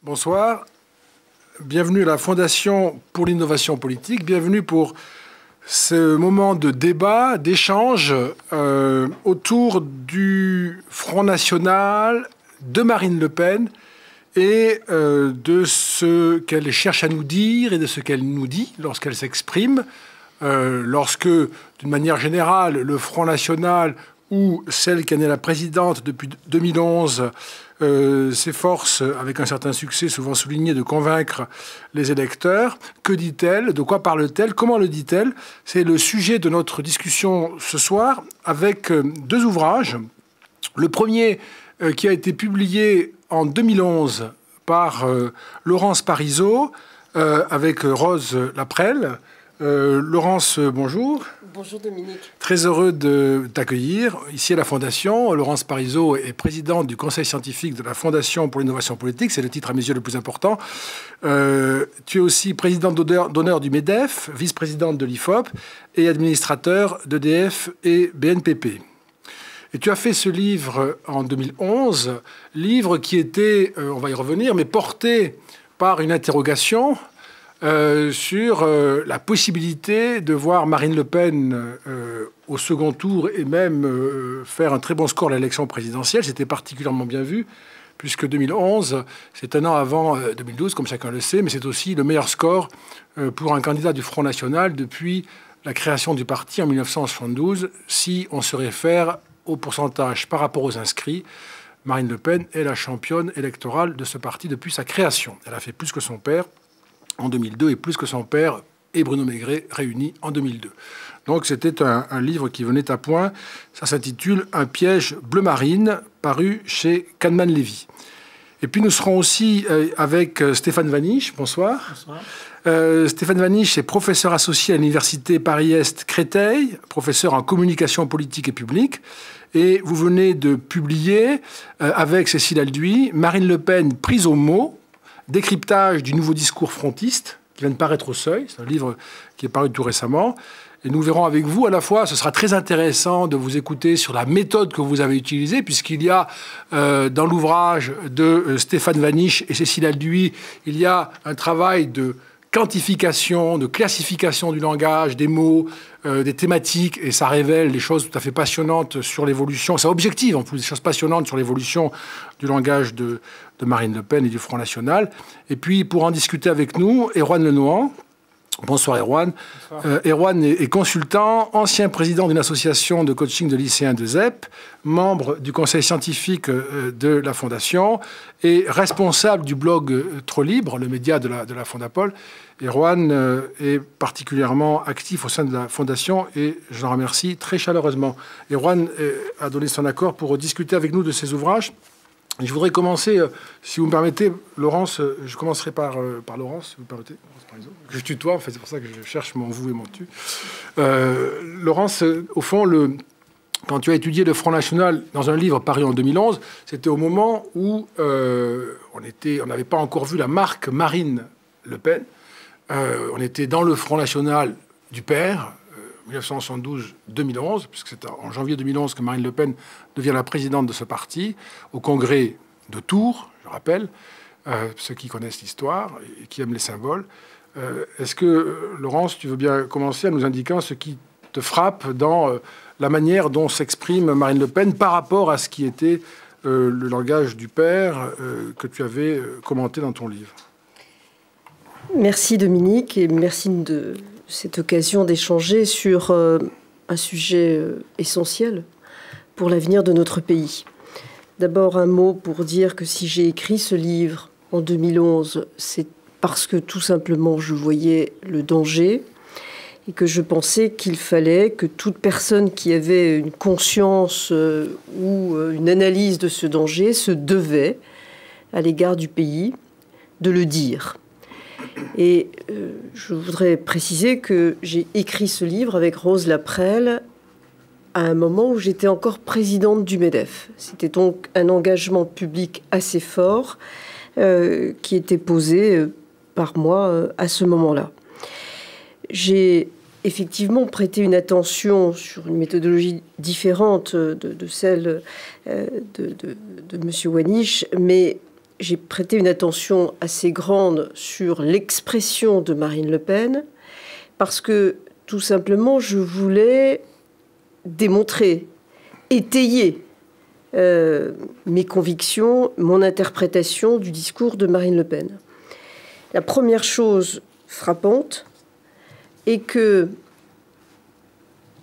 Bonsoir. Bienvenue à la Fondation pour l'innovation politique. Bienvenue pour ce moment de débat, d'échange autour du Front National, de Marine Le Pen et de ce qu'elle cherche à nous dire et de ce qu'elle nous dit lorsqu'elle s'exprime. Lorsque, d'une manière générale, le Front National ou celle qui en est la présidente depuis 2011 s'efforce, avec un certain succès souvent souligné, de convaincre les électeurs. Que dit-elle? De quoi parle-t-elle? Comment le dit-elle? C'est le sujet de notre discussion ce soir, avec deux ouvrages. Le premier qui a été publié en 2011 par Laurence Parisot, avec Rose Laprelle. Laurence, bonjour. Bonjour Dominique. Très heureux de t'accueillir ici à la Fondation. Laurence Parisot est présidente du conseil scientifique de la Fondation pour l'innovation politique. C'est le titre à mes yeux le plus important. Tu es aussi présidente d'honneur du MEDEF, vice-présidente de l'IFOP et administrateur d'EDF et BNPP. Et tu as fait ce livre en 2011, livre qui était, on va y revenir, mais porté par une interrogation sur la possibilité de voir Marine Le Pen au second tour et même faire un très bon score à l'élection présidentielle. C'était particulièrement bien vu, puisque 2011, c'est un an avant 2012, comme chacun le sait, mais c'est aussi le meilleur score pour un candidat du Front National depuis la création du parti en 1972, si on se réfère au pourcentage par rapport aux inscrits. Marine Le Pen est la championne électorale de ce parti depuis sa création. Elle a fait plus que son père en 2002 et plus que son père et Bruno Maigret réunis en 2002. Donc c'était un livre qui venait à point. Ça s'intitule « Un piège bleu marine » paru chez Kahneman Levy. Et puis nous serons aussi avec Stéphane Vaniche. Bonsoir. Bonsoir. Stéphane Vaniche est professeur associé à l'université Paris-Est Créteil, professeur en communication politique et publique. Et vous venez de publier avec Cécile Alduy « Marine Le Pen prise au mot », décryptage du nouveau discours frontiste, qui vient de paraître au Seuil. C'est un livre qui est paru tout récemment. Et nous verrons avec vous, à la fois, ce sera très intéressant de vous écouter sur la méthode que vous avez utilisée, puisqu'il y a, dans l'ouvrage de Stéphane Vaniche et Cécile Alduy, il y a un travail de quantification, de classification du langage, des mots, des thématiques, et ça révèle des choses tout à fait passionnantes sur l'évolution. Ça objective, en plus, des choses passionnantes sur l'évolution du langage de Marine Le Pen et du Front National. Et puis, pour en discuter avec nous, Erwan Lenohan. Bonsoir Erwan. Erwan est consultant, ancien président d'une association de coaching de lycéens de ZEP, membre du conseil scientifique de la Fondation et responsable du blog Trop Libre, le média de la Fondapol. Erwan est particulièrement actif au sein de la Fondation et je l'en remercie très chaleureusement. Erwan a donné son accord pour discuter avec nous de ses ouvrages. Je voudrais commencer, si vous me permettez, Laurence, je commencerai par Laurence, si vous me permettez. Je tutoie, en fait, c'est pour ça que je cherche mon vous et mon tu. Laurence, au fond, quand tu as étudié le Front National dans un livre paru en 2011, c'était au moment où on n'avait pas encore vu la marque Marine Le Pen. On était dans le Front National du père, 1972-2011, puisque c'est en janvier 2011 que Marine Le Pen devient la présidente de ce parti, au congrès de Tours, je rappelle, ceux qui connaissent l'histoire et qui aiment les symboles. Est-ce que, Laurence, tu veux bien commencer en nous indiquant ce qui te frappe dans la manière dont s'exprime Marine Le Pen par rapport à ce qui était le langage du père que tu avais commenté dans ton livre? Merci Dominique et merci de cette occasion d'échanger sur un sujet essentiel pour l'avenir de notre pays. D'abord, un mot pour dire que si j'ai écrit ce livre en 2011, c'est parce que tout simplement je voyais le danger et que je pensais qu'il fallait que toute personne qui avait une conscience ou une analyse de ce danger se devait, à l'égard du pays, de le dire. Et je voudrais préciser que j'ai écrit ce livre avec Rose Laprelle à un moment où j'étais encore présidente du MEDEF. C'était donc un engagement public assez fort qui était posé par moi à ce moment-là. J'ai effectivement prêté une attention sur une méthodologie différente de celle de M. Waniche, mais j'ai prêté une attention assez grande sur l'expression de Marine Le Pen, parce que, tout simplement, je voulais démontrer, étayer mes convictions, mon interprétation du discours de Marine Le Pen. La première chose frappante est que,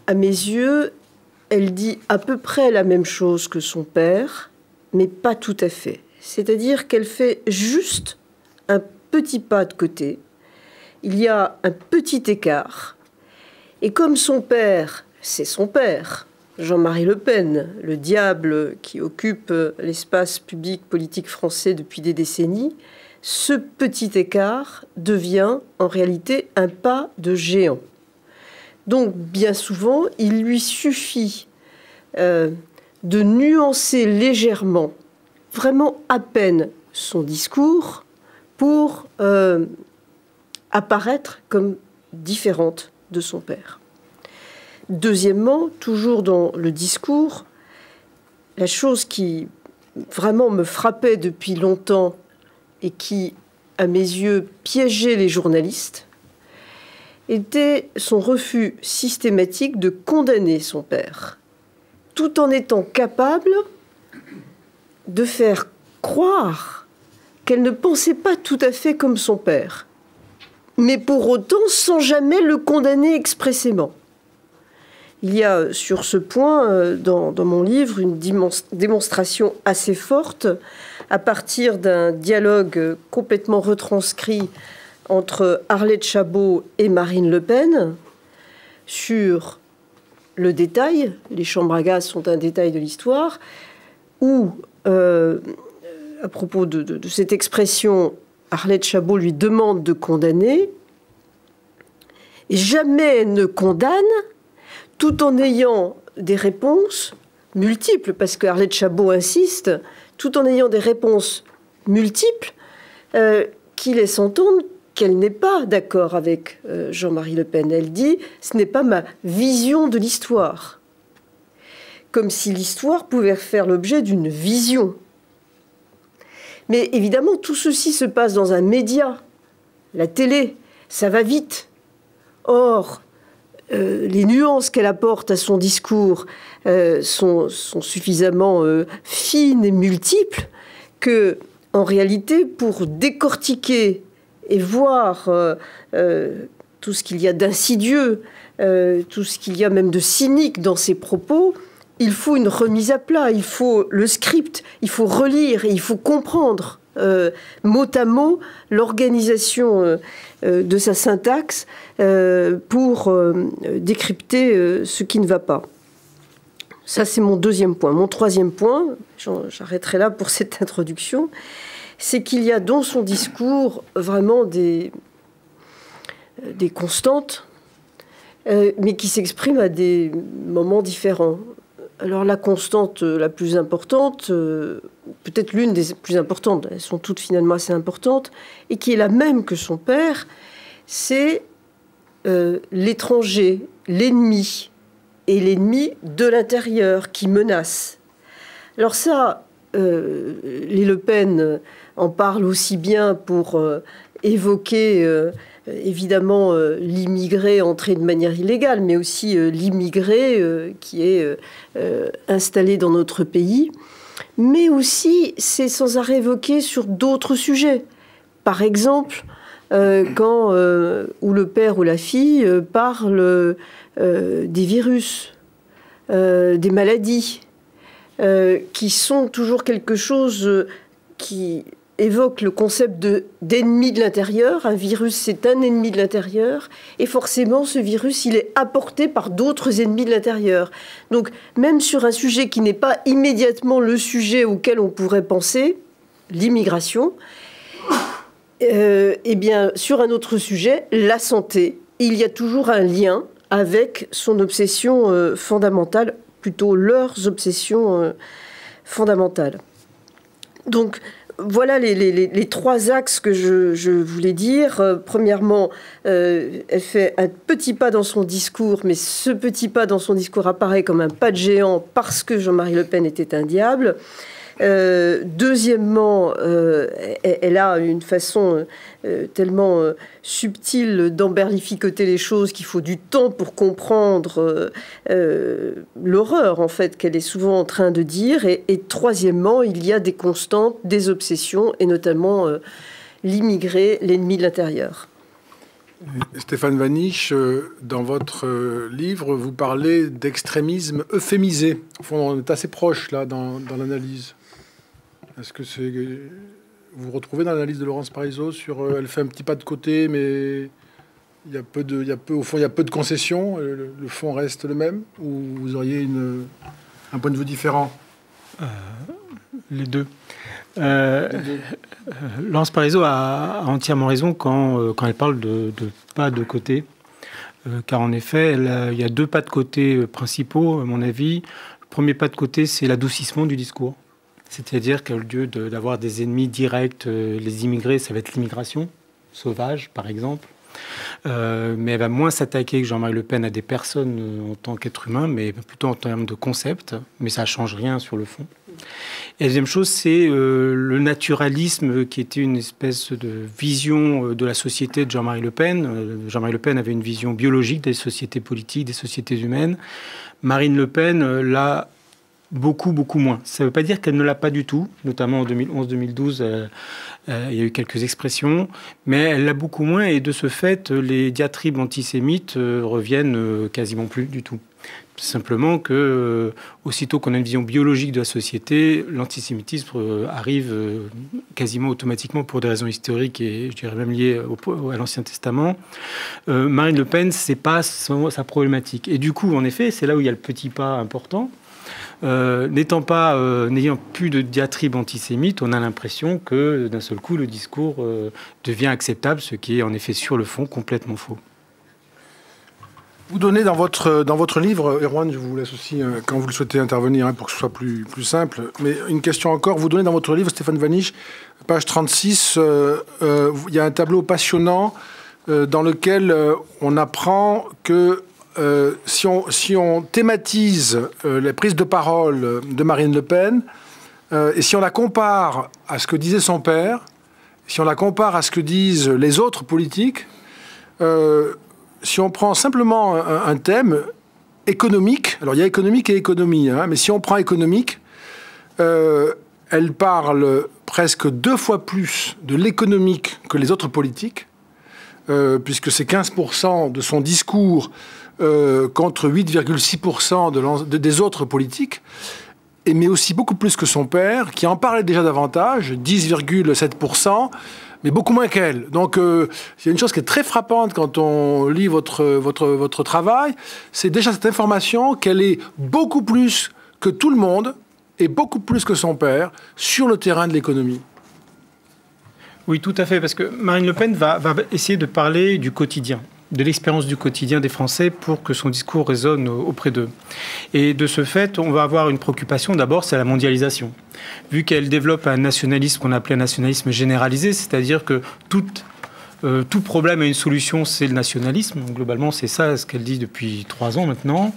à mes yeux, elle dit à peu près la même chose que son père, mais pas tout à fait. C'est-à-dire qu'elle fait juste un petit pas de côté. Il y a un petit écart. Et comme son père, c'est son père, Jean-Marie Le Pen, le diable qui occupe l'espace public politique français depuis des décennies, ce petit écart devient en réalité un pas de géant. Donc, bien souvent, il lui suffit de nuancer légèrement, vraiment à peine, son discours pour apparaître comme différente de son père. Deuxièmement, toujours dans le discours, la chose qui vraiment me frappait depuis longtemps et qui, à mes yeux, piégeait les journalistes, était son refus systématique de condamner son père, tout en étant capable de faire croire qu'elle ne pensait pas tout à fait comme son père, mais pour autant sans jamais le condamner expressément. Il y a sur ce point, dans mon livre, une démonstration assez forte à partir d'un dialogue complètement retranscrit entre Arlette Chabot et Marine Le Pen sur le détail, les chambres à gaz sont un détail de l'histoire, où, à propos de cette expression, Arlette Chabot lui demande de condamner, et jamais elle ne condamne, tout en ayant des réponses multiples, parce que Arlette Chabot insiste, tout en ayant des réponses multiples qui laissent entendre qu'elle n'est pas d'accord avec Jean-Marie Le Pen. Elle dit « ce n'est pas ma vision de l'histoire ». Comme si l'histoire pouvait faire l'objet d'une vision. Mais évidemment, tout ceci se passe dans un média, la télé, ça va vite. Or, les nuances qu'elle apporte à son discours sont suffisamment fines et multiples que, en réalité, pour décortiquer et voir tout ce qu'il y a d'insidieux, tout ce qu'il y a même de cynique dans ses propos, il faut une remise à plat, il faut le script, il faut relire et il faut comprendre mot à mot l'organisation de sa syntaxe pour décrypter ce qui ne va pas. Ça, c'est mon deuxième point. Mon troisième point, j'arrêterai là pour cette introduction, c'est qu'il y a dans son discours vraiment des constantes, mais qui s'expriment à des moments différents. Alors la constante la plus importante, peut-être l'une des plus importantes, elles sont toutes finalement assez importantes, et qui est la même que son père, c'est l'étranger, l'ennemi, et l'ennemi de l'intérieur qui menace. Alors ça, les Le Pen en parlent aussi bien pour évoquer évidemment l'immigré entré de manière illégale, mais aussi l'immigré qui est installé dans notre pays. Mais aussi, c'est sans arrêt évoqué sur d'autres sujets. Par exemple, quand où le père ou la fille parle des virus, des maladies, qui sont toujours quelque chose qui évoque le concept d'ennemi de l'intérieur. Un virus, c'est un ennemi de l'intérieur. Et forcément, ce virus, il est apporté par d'autres ennemis de l'intérieur. Donc, même sur un sujet qui n'est pas immédiatement le sujet auquel on pourrait penser, l'immigration, eh bien, sur un autre sujet, la santé, il y a toujours un lien avec son obsession fondamentale, plutôt leurs obsessions fondamentales. Donc, voilà les trois axes que je voulais dire. Premièrement, elle fait un petit pas dans son discours, mais ce petit pas dans son discours apparaît comme un pas de géant parce que Jean-Marie Le Pen était un diable. Deuxièmement, elle a une façon tellement subtile d'emberlificoter les choses qu'il faut du temps pour comprendre l'horreur, en fait, qu'elle est souvent en train de dire. Et troisièmement, il y a des constantes, des obsessions, et notamment l'immigré, l'ennemi de l'intérieur. Stéphane Vanish, dans votre livre, vous parlez d'extrémisme euphémisé. Au fond, on est assez proche, là, dans l'analyse. Est-ce que vous vous retrouvez dans l'analyse de Laurence Parisot sur elle fait un petit pas de côté, mais au fond, il y a peu de concessions, le fond reste le même, ou vous auriez un point de vue différent? Les deux. Laurence Parisot a entièrement raison quand elle parle de pas de côté, car en effet, il y a deux pas de côté principaux, à mon avis. Le premier pas de côté, c'est l'adoucissement du discours. C'est-à-dire qu'au lieu d'avoir des ennemis directs, les immigrés, ça va être l'immigration sauvage, par exemple. Mais elle va moins s'attaquer que Jean-Marie Le Pen à des personnes en tant qu'être humain, mais plutôt en termes de concept. Mais ça ne change rien sur le fond. Et la deuxième chose, c'est le naturalisme qui était une espèce de vision de la société de Jean-Marie Le Pen. Jean-Marie Le Pen avait une vision biologique des sociétés politiques, des sociétés humaines. Marine Le Pen l'a beaucoup moins. Ça ne veut pas dire qu'elle ne l'a pas du tout, notamment en 2011-2012, il y a eu quelques expressions, mais elle l'a beaucoup moins, et de ce fait, les diatribes antisémites reviennent quasiment plus du tout. Simplement que, aussitôt qu'on a une vision biologique de la société, l'antisémitisme arrive quasiment automatiquement pour des raisons historiques et je dirais même liées à l'Ancien Testament. Marine Le Pen, c'est pas sa problématique. Et du coup, en effet, c'est là où il y a le petit pas important. N'ayant plus de diatribe antisémite, on a l'impression que d'un seul coup le discours devient acceptable, ce qui est en effet sur le fond complètement faux. Vous donnez dans votre livre, Erwan, je vous laisse aussi quand vous le souhaitez intervenir pour que ce soit plus simple, mais une question encore, vous donnez dans votre livre, Stéphane Vanish, page 36, il y a un tableau passionnant dans lequel on apprend que si on thématise les prises de parole de Marine Le Pen, et si on la compare à ce que disait son père, si on la compare à ce que disent les autres politiques, si on prend simplement un thème économique, alors il y a économique et économie, hein, mais si on prend économique, elle parle presque 2 fois plus de l'économique que les autres politiques, puisque c'est 15% de son discours contre 8,6% des autres politiques, mais aussi beaucoup plus que son père, qui en parlait déjà davantage, 10,7%, mais beaucoup moins qu'elle. Donc, il y a une chose qui est très frappante quand on lit votre travail, c'est déjà cette information qu'elle est beaucoup plus que tout le monde, et beaucoup plus que son père, sur le terrain de l'économie. Oui, tout à fait, parce que Marine Le Pen va essayer de parler du quotidien, de l'expérience du quotidien des Français pour que son discours résonne auprès d'eux. Et de ce fait, on va avoir une préoccupation, d'abord, c'est la mondialisation. Vu qu'elle développe un nationalisme qu'on appelait un nationalisme généralisé, c'est-à-dire que tout problème a une solution, c'est le nationalisme. Donc, globalement, c'est ça ce qu'elle dit depuis 3 ans maintenant.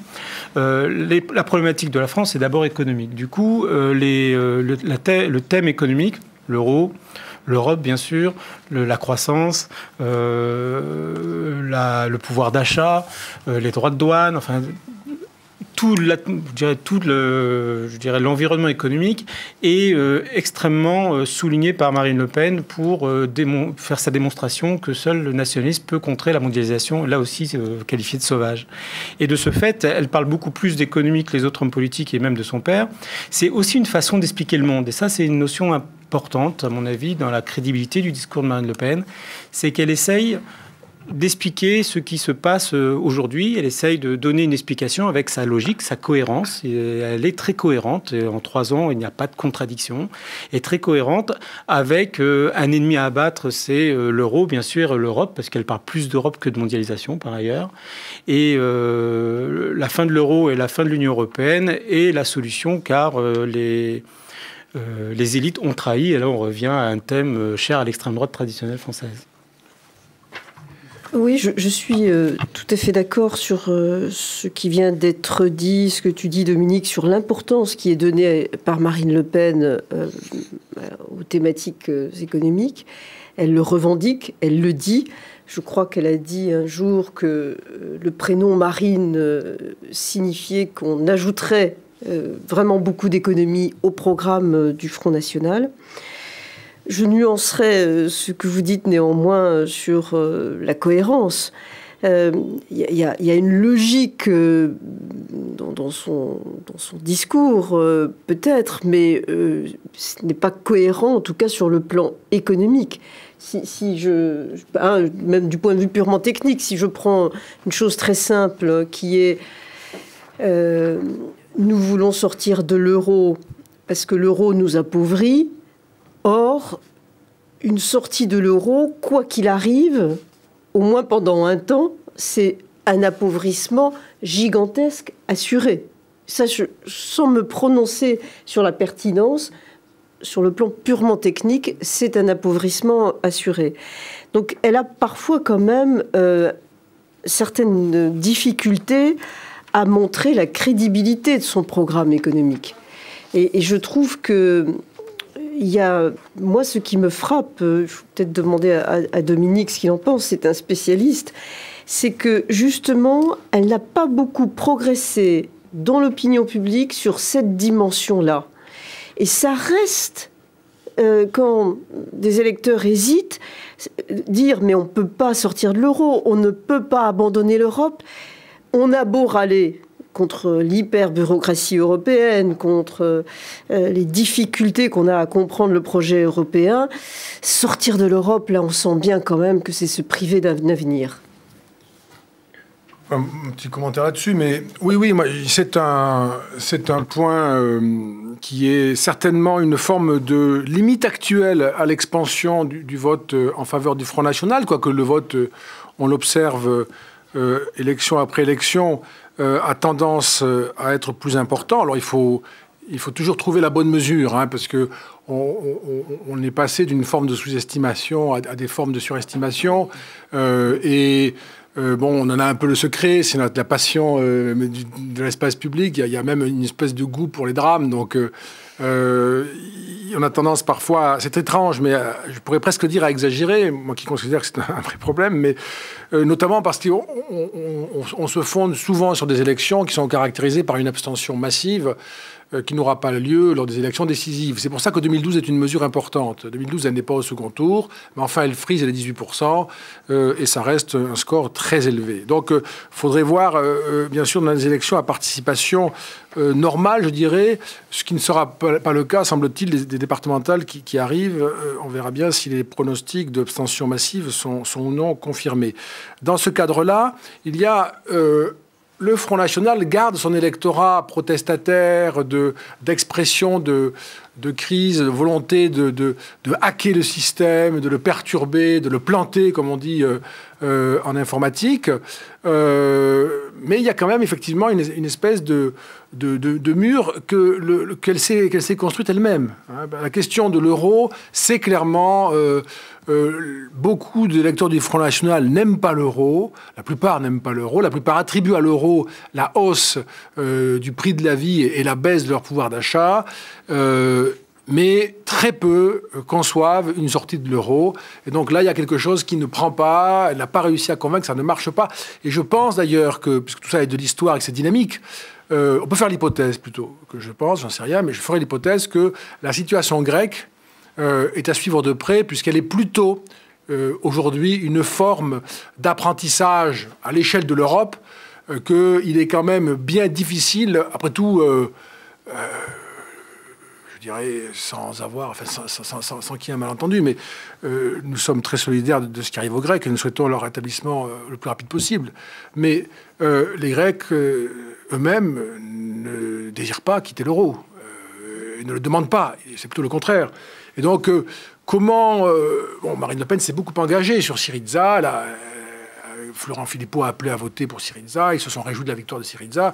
La problématique de la France est d'abord économique. Du coup, le thème économique, l'euro, l'Europe, bien sûr, la croissance, le pouvoir d'achat, les droits de douane, enfin, l'environnement économique est extrêmement souligné par Marine Le Pen pour faire sa démonstration que seul le nationalisme peut contrer la mondialisation, là aussi qualifiée de sauvage. Et de ce fait, elle parle beaucoup plus d'économie que les autres hommes politiques et même de son père. C'est aussi une façon d'expliquer le monde. Et ça, c'est une notion importante, à mon avis, dans la crédibilité du discours de Marine Le Pen. C'est qu'elle essaye d'expliquer ce qui se passe aujourd'hui. Elle essaye de donner une explication avec sa logique, sa cohérence. Et elle est très cohérente. En 3 ans, il n'y a pas de contradiction. Et très cohérente avec un ennemi à abattre, c'est l'euro, bien sûr, l'Europe, parce qu'elle parle plus d'Europe que de mondialisation, par ailleurs. Et la fin de l'euro et la fin de l'Union européenne est la solution, car les élites ont trahi. Et là, on revient à un thème cher à l'extrême droite traditionnelle française. Oui, je suis tout à fait d'accord sur ce qui vient d'être dit, ce que tu dis, Dominique, sur l'importance qui est donnée par Marine Le Pen aux thématiques économiques. Elle le revendique, elle le dit. Je crois qu'elle a dit un jour que le prénom Marine signifiait qu'on ajouterait vraiment beaucoup d'économies au programme du Front National. Je nuancerai ce que vous dites néanmoins sur la cohérence. Il y a une logique dans son discours, peut-être, mais ce n'est pas cohérent, en tout cas sur le plan économique. Même du point de vue purement technique, si je prends une chose très simple qui est nous voulons sortir de l'euro parce que l'euro nous appauvrit. Or, une sortie de l'euro, quoi qu'il arrive, au moins pendant un temps, c'est un appauvrissement gigantesque assuré. Ça, sans me prononcer sur la pertinence, sur le plan purement technique, c'est un appauvrissement assuré. Donc, elle a parfois quand même certaines difficultés à montrer la crédibilité de son programme économique. Et je trouve que moi, ce qui me frappe, il faut peut-être demander à Dominique ce qu'il en pense, c'est un spécialiste, c'est que justement, elle n'a pas beaucoup progressé dans l'opinion publique sur cette dimension-là. Et ça reste, quand des électeurs hésitent, dire « mais on ne peut pas sortir de l'euro, on ne peut pas abandonner l'Europe », on a beau râler contre l'hyper-bureaucratie européenne, contre les difficultés qu'on a à comprendre le projet européen. Sortir de l'Europe, là, on sent bien quand même que c'est se priver d'un avenir. Un petit commentaire là-dessus, mais oui, c'est un point qui est certainement une forme de limite actuelle à l'expansion du vote en faveur du Front National, quoique le vote, on l'observe élection après élection, a tendance à être plus important. Alors il faut toujours trouver la bonne mesure, hein, parce que on est passé d'une forme de sous-estimation à des formes de surestimation. Bon, on en a un peu le secret, c'est la passion de l'espace public. Il y a même une espèce de goût pour les drames. Donc on a tendance parfois, c'est étrange, mais je pourrais presque dire à exagérer, moi qui considère que c'est un vrai problème, mais notamment parce qu'on se fonde souvent sur des élections qui sont caractérisées par une abstention massive qui n'aura pas lieu lors des élections décisives. C'est pour ça que 2012 est une mesure importante. 2012, elle n'est pas au second tour, mais enfin, elle frise, elle est 18%, et ça reste un score très élevé. Donc, il faudrait voir, bien sûr, dans les élections à participation normale, je dirais, ce qui ne sera pas le cas, semble-t-il, des départementales qui arrivent. On verra bien si les pronostics d'abstention massive sont ou non confirmés. Dans ce cadre-là, il y a... le Front National garde son électorat protestataire d'expression de crise, de volonté de hacker le système, de le perturber, de le planter, comme on dit en informatique. Mais il y a quand même effectivement une espèce de mur qu'elle s'est construite elle-même. La question de l'euro, c'est clairement... beaucoup d'électeurs du Front National n'aiment pas l'euro. La plupart n'aiment pas l'euro. La plupart attribuent à l'euro la hausse du prix de la vie et la baisse de leur pouvoir d'achat. Mais très peu conçoivent une sortie de l'euro. Et donc là, il y a quelque chose qui ne prend pas, elle n'a pas réussi à convaincre, ça ne marche pas. Et je pense d'ailleurs que, puisque tout ça est de l'histoire et que c'est dynamique, on peut faire l'hypothèse plutôt, que je pense, j'en sais rien, mais je ferai l'hypothèse que la situation grecque est à suivre de près, puisqu'elle est plutôt aujourd'hui une forme d'apprentissage à l'échelle de l'Europe, qu'il est quand même bien difficile, après tout, je dirais sans qu'il y ait un malentendu, mais nous sommes très solidaires de ce qui arrive aux Grecs et nous souhaitons leur rétablissement le plus rapide possible. Mais les Grecs eux-mêmes ne désirent pas quitter l'euro. Ils ne le demandent pas, c'est plutôt le contraire. Et donc, comment... Marine Le Pen s'est beaucoup engagée sur Syriza, Florent Philippot a appelé à voter pour Syriza. Ils se sont réjouis de la victoire de Syriza.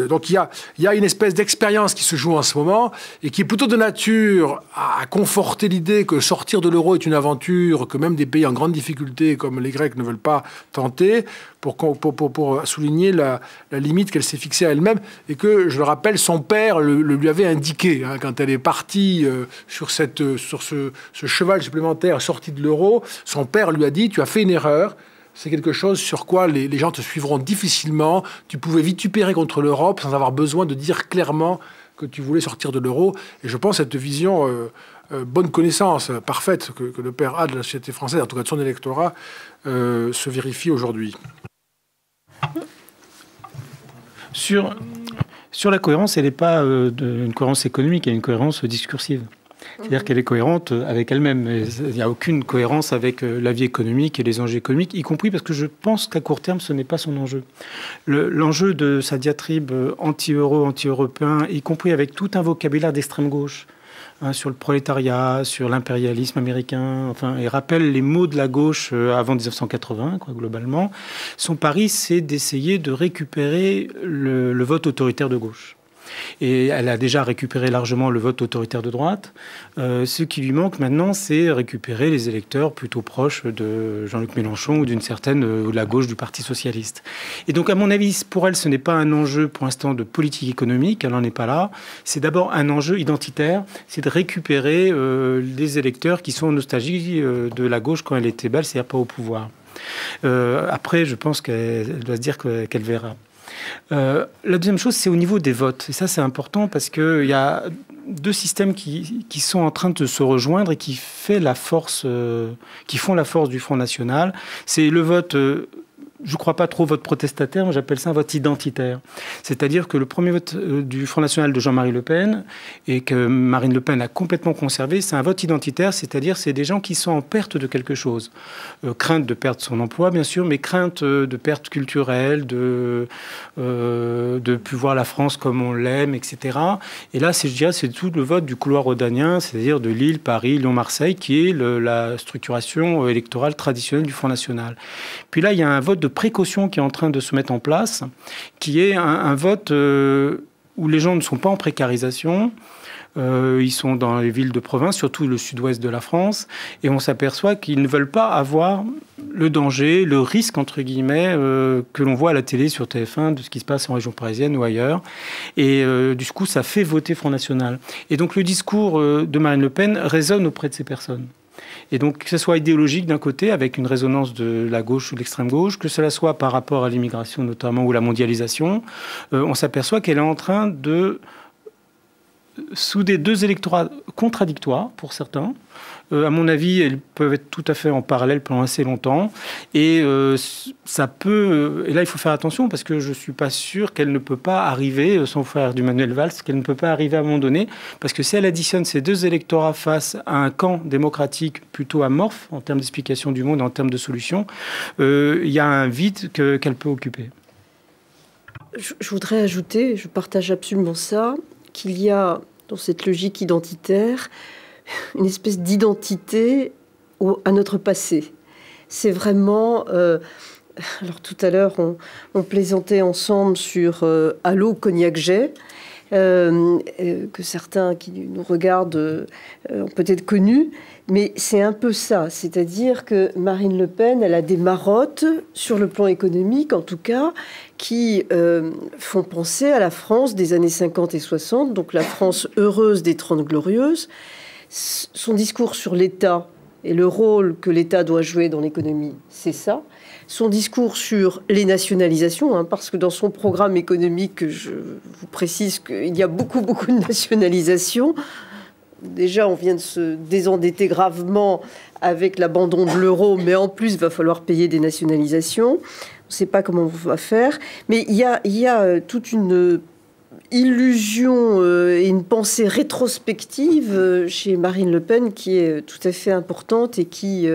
Donc il y a une espèce d'expérience qui se joue en ce moment et qui est plutôt de nature à conforter l'idée que sortir de l'euro est une aventure que même des pays en grande difficulté comme les Grecs ne veulent pas tenter, pour souligner la limite qu'elle s'est fixée à elle-même et que, je le rappelle, son père le lui avait indiqué quand elle est partie sur ce cheval supplémentaire sorti de l'euro. Son père lui a dit « Tu as fait une erreur ». C'est quelque chose sur quoi les gens te suivront difficilement. Tu pouvais vitupérer contre l'Europe sans avoir besoin de dire clairement que tu voulais sortir de l'euro. Et je pense que cette vision, bonne connaissance parfaite que le père a de la société française, en tout cas de son électorat, se vérifie aujourd'hui. Sur la cohérence, elle n'est pas une cohérence économique, elle est une cohérence discursive. C'est-à-dire qu'elle est cohérente avec elle-même. Il n'y a aucune cohérence avec la vie économique et les enjeux économiques, y compris parce que je pense qu'à court terme, ce n'est pas son enjeu. L'enjeu de sa diatribe anti-euro, anti-européen, y compris avec tout un vocabulaire d'extrême gauche, sur le prolétariat, sur l'impérialisme américain, enfin, il rappelle les mots de la gauche avant 1980, globalement. Son pari, c'est d'essayer de récupérer le vote autoritaire de gauche. Et elle a déjà récupéré largement le vote autoritaire de droite. Ce qui lui manque maintenant, c'est récupérer les électeurs plutôt proches de Jean-Luc Mélenchon ou d'une certaine ou de la gauche du Parti socialiste. Et donc, à mon avis, pour elle, ce n'est pas un enjeu pour l'instant de politique économique, elle n'en est pas là. C'est d'abord un enjeu identitaire, c'est de récupérer les électeurs qui sont en nostalgie de la gauche quand elle était belle, c'est-à-dire pas au pouvoir. Après, je pense qu'elle doit se dire qu'elle verra. La deuxième chose, c'est au niveau des votes. Et ça, c'est important parce qu'il y a deux systèmes qui sont en train de se rejoindre et qui font la force du Front National. C'est le vote... je ne crois pas trop au vote protestataire, j'appelle ça un vote identitaire. C'est-à-dire que le premier vote du Front National de Jean-Marie Le Pen, et que Marine Le Pen a complètement conservé, c'est un vote identitaire, c'est-à-dire c'est des gens qui sont en perte de quelque chose. Crainte de perdre son emploi, bien sûr, mais crainte de perte culturelle, de plus voir la France comme on l'aime, etc. Et là, je dirais, c'est tout le vote du couloir rhodanien, c'est-à-dire de Lille, Paris, Lyon, Marseille, qui est la structuration électorale traditionnelle du Front National. Puis là, il y a un vote de précaution qui est en train de se mettre en place, qui est un vote où les gens ne sont pas en précarisation, ils sont dans les villes de province, surtout le sud-ouest de la France, et on s'aperçoit qu'ils ne veulent pas avoir le danger, le risque, entre guillemets, que l'on voit à la télé sur TF1 de ce qui se passe en région parisienne ou ailleurs. Et du coup, ça fait voter Front National. Et donc le discours de Marine Le Pen résonne auprès de ces personnes. Et donc, que ce soit idéologique d'un côté, avec une résonance de la gauche ou de l'extrême gauche, que cela soit par rapport à l'immigration notamment ou la mondialisation, on s'aperçoit qu'elle est en train de souder deux électorats contradictoires pour certains. À mon avis, elles peuvent être tout à fait en parallèle pendant assez longtemps. Et ça peut... Et là, il faut faire attention parce que je ne suis pas sûr qu'elle ne peut pas arriver, son frère du Manuel Valls, qu'elle ne peut pas arriver à un moment donné. Parce que si elle additionne ces deux électorats face à un camp démocratique plutôt amorphe en termes d'explication du monde, en termes de solutions, il y a un vide qu'elle peut occuper. Je voudrais ajouter, je partage absolument ça, qu'il y a dans cette logique identitaire une espèce d'identité à notre passé. C'est vraiment... alors tout à l'heure, on plaisantait ensemble sur Allô, Cognac Jet, que certains qui nous regardent ont peut-être connu, mais c'est un peu ça. C'est-à-dire que Marine Le Pen, elle a des marottes, sur le plan économique en tout cas, qui font penser à la France des années 50 et 60, donc la France heureuse des 30 glorieuses. Son discours sur l'État et le rôle que l'État doit jouer dans l'économie, c'est ça. Son discours sur les nationalisations, parce que dans son programme économique, je vous précise qu'il y a beaucoup de nationalisations. Déjà, on vient de se désendetter gravement avec l'abandon de l'euro, mais en plus, il va falloir payer des nationalisations. On ne sait pas comment on va faire. Mais il y a toute une illusion et une pensée rétrospective chez Marine Le Pen qui est tout à fait importante et qui,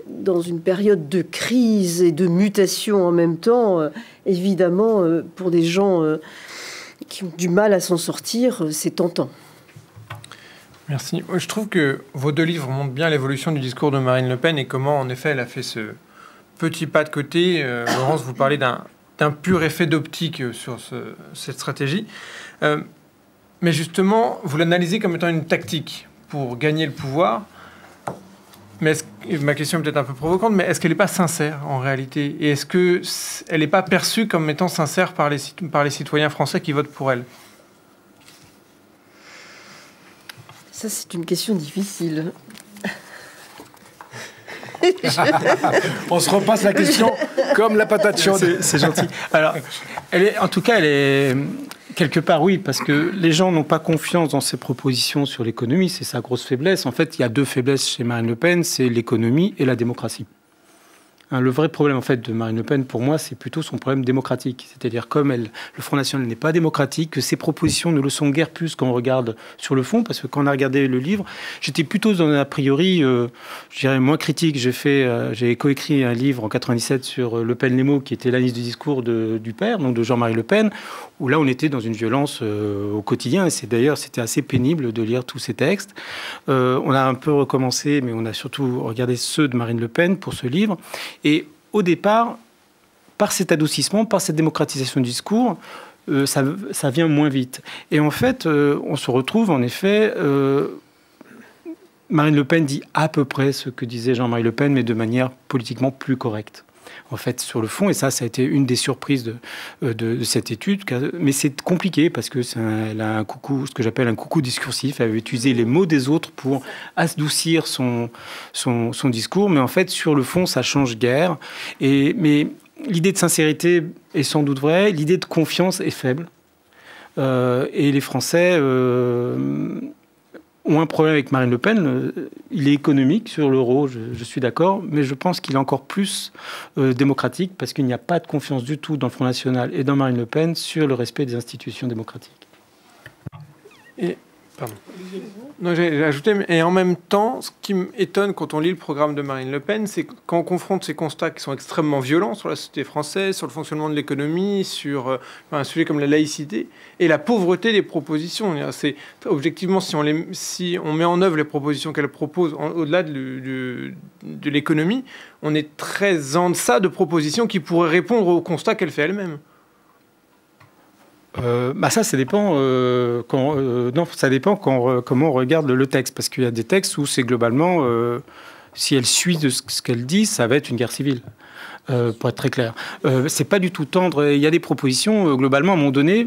dans une période de crise et de mutation en même temps, évidemment, pour des gens qui ont du mal à s'en sortir, c'est tentant. Merci. Je trouve que vos deux livres montrent bien l'évolution du discours de Marine Le Pen et comment, en effet, elle a fait ce petit pas de côté. Laurence, vous parlez d'un pur effet d'optique sur cette stratégie. Mais justement, vous l'analysez comme étant une tactique pour gagner le pouvoir. Mais ma question est peut-être un peu provocante, mais est-ce qu'elle n'est pas sincère en réalité? Et est-ce qu'elle n'est pas perçue comme étant sincère par les citoyens français qui votent pour elle? Ça, c'est une question difficile. On se repasse la question comme la patate chaude. C'est gentil. Alors, en tout cas, elle est quelque part, oui, parce que les gens n'ont pas confiance dans ses propositions sur l'économie. C'est sa grosse faiblesse. En fait, il y a deux faiblesses chez Marine Le Pen, c'est l'économie et la démocratie. Le vrai problème en fait de Marine Le Pen, pour moi, c'est plutôt son problème démocratique. C'est-à-dire comme le Front National n'est pas démocratique, que ses propositions ne le sont guère plus quand on regarde sur le fond, parce que quand on a regardé le livre, j'étais plutôt dans un a priori, je dirais, moins critique. J'ai coécrit un livre en 97 sur Le Pen-Nemo, qui était l'analyse du discours du père, donc de Jean-Marie Le Pen, où là on était dans une violence au quotidien, et c'était assez pénible de lire tous ces textes. On a un peu recommencé, mais on a surtout regardé ceux de Marine Le Pen pour ce livre. Et au départ, par cet adoucissement, par cette démocratisation du discours, ça vient moins vite. Et en fait, on se retrouve en effet... Marine Le Pen dit à peu près ce que disait Jean-Marie Le Pen, mais de manière politiquement plus correcte. En fait, sur le fond, et ça a été une des surprises de cette étude. Mais c'est compliqué parce que elle a ce que j'appelle un coucou discursif. Elle va utiliser les mots des autres pour adoucir son discours. Mais en fait, sur le fond, ça change guère. Mais l'idée de sincérité est sans doute vraie. L'idée de confiance est faible. Et les Français... ont un problème avec Marine Le Pen. Il est économique sur l'euro, je suis d'accord, mais je pense qu'il est encore plus démocratique parce qu'il n'y a pas de confiance du tout dans le Front National et dans Marine Le Pen sur le respect des institutions démocratiques. Pardon. Non, j'ai ajouté, et en même temps, ce qui m'étonne quand on lit le programme de Marine Le Pen, c'est quand on confronte ces constats qui sont extrêmement violents sur la société française, sur le fonctionnement de l'économie, sur un sujet comme la laïcité, et la pauvreté des propositions. C'est, objectivement, si on met en œuvre les propositions qu'elle propose, au-delà de l'économie, on est très en deçà de propositions qui pourraient répondre aux constats qu'elle fait elle-même. Ça dépend. Ça dépend comment on regarde le texte, parce qu'il y a des textes où c'est globalement, si elle suit de ce qu'elle dit, ça va être une guerre civile. Pour être très clair, c'est pas du tout tendre. Il y a des propositions globalement à un moment donné.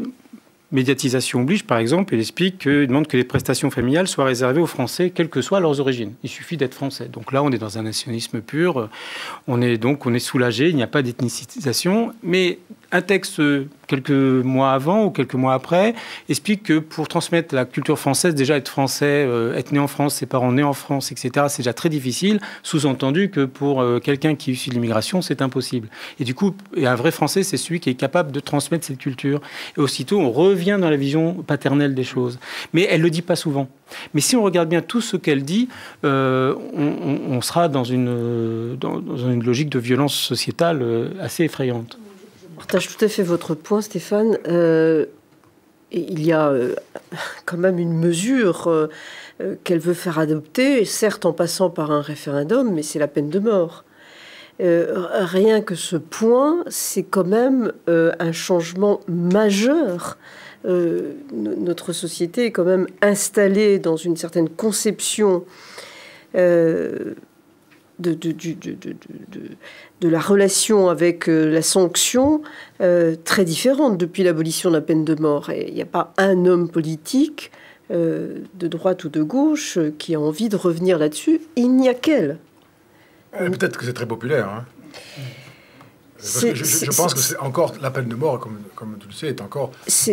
Médiatisation oblige, par exemple, il explique qu'il demande que les prestations familiales soient réservées aux Français, quelles que soient leurs origines. Il suffit d'être français. Donc là, on est dans un nationalisme pur. On est soulagé. Il n'y a pas d'ethnicisation. Mais un texte, quelques mois avant ou quelques mois après, explique que pour transmettre la culture française, déjà être français, être né en France, ses parents nés en France, etc., c'est déjà très difficile. Sous-entendu que pour quelqu'un qui est issu de l'immigration, c'est impossible. Et du coup, un vrai Français, c'est celui qui est capable de transmettre cette culture. Et aussitôt, on revient dans la vision paternelle des choses. Mais elle ne le dit pas souvent. Mais si on regarde bien tout ce qu'elle dit, on sera dans une logique de violence sociétale assez effrayante. Je partage tout à fait votre point, Stéphane. Il y a quand même une mesure qu'elle veut faire adopter, certes en passant par un référendum, mais c'est la peine de mort. Rien que ce point, c'est quand même un changement majeur. Notre société est quand même installée dans une certaine conception de la relation avec la sanction très différente depuis l'abolition de la peine de mort. Et il n'y a pas un homme politique de droite ou de gauche qui a envie de revenir là-dessus. Il n'y a qu'elle. Peut-être que c'est très populaire. Hein. Parce que je pense que c'est encore la peine de mort, comme tu le sais, est encore